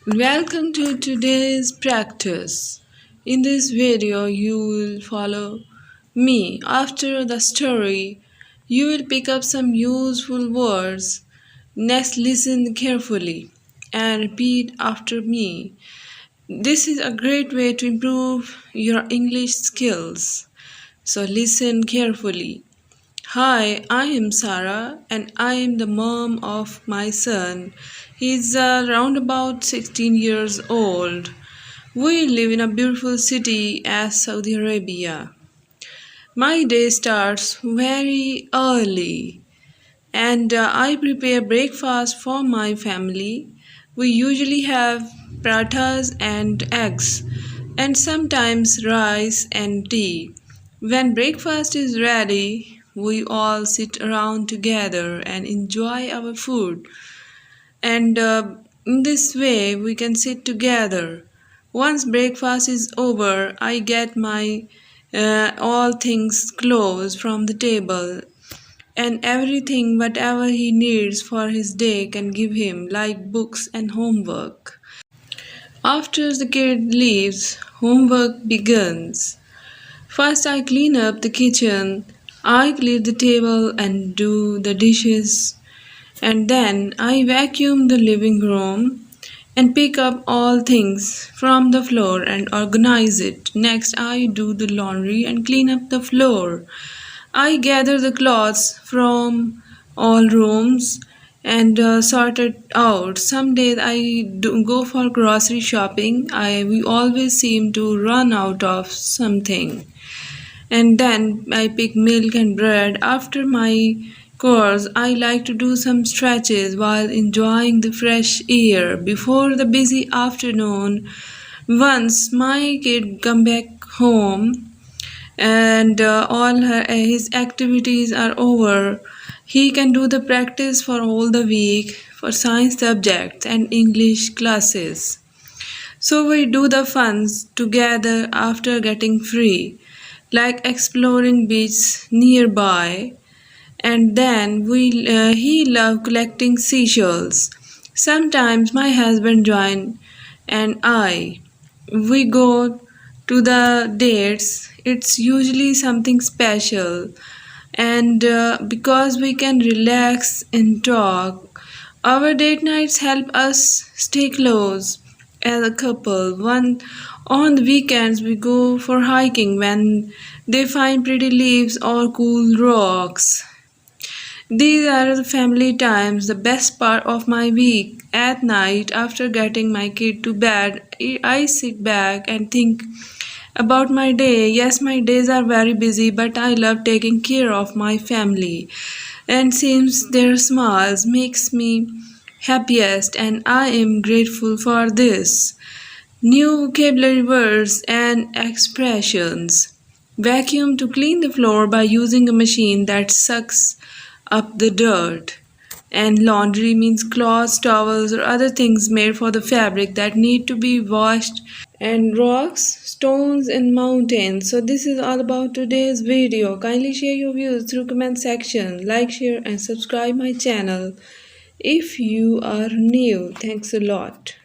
Welcome to today's practice. In this video, you will follow me. After the story, you will pick up some useful words. Next, listen carefully and repeat after me. This is a great way to improve your English skills. So, listen carefully. Hi, I am Sarah and I am the mom of my son. He's around about 16 years old. We live in a beautiful city as Saudi Arabia. My day starts very early and I prepare breakfast for my family. We usually have parathas and eggs and sometimes rice and tea. When breakfast is ready, we all sit around together and enjoy our food. And in this way, we can sit together. Once breakfast is over, I get my all things clothes from the table and everything whatever he needs for his day can give him like books and homework. After the kid leaves, homework begins. First I clean up the kitchen, I clear the table and do the dishes, and then I vacuum the living room and pick up all things from the floor and organize it. Next I do the laundry and clean up the floor. I gather the clothes from all rooms and sort it out. Some days I do go for grocery shopping. We always seem to run out of something. And then I pick milk and bread. After my course, I like to do some stretches while enjoying the fresh air before the busy afternoon. Once my kid come back home, and his activities are over, he can do the practice for all the week for science subjects and English classes. So we do the funs together after getting free, like exploring beaches nearby, and then he love collecting seashells. Sometimes my husband join and we go to the dates. It's usually something special, and because we can relax and talk, our date nights help us stay close as a couple. One on the weekends we go for hiking when they find pretty leaves or cool rocks. These are the family times, the best part of my week. At night, after getting my kid to bed, I sit back and think about my day. Yes, my days are very busy, but I love taking care of my family. And seems their smiles makes me happiest, and I am grateful for this. New vocabulary words and expressions. Vacuum to clean the floor by using a machine that sucks up the dirt. And laundry means clothes, towels, or other things made for the fabric that need to be washed. And rocks, stones, and mountains. So this is all about today's video. Kindly share your views through comment section. Like, share, and subscribe my channel if you are new. Thanks a lot.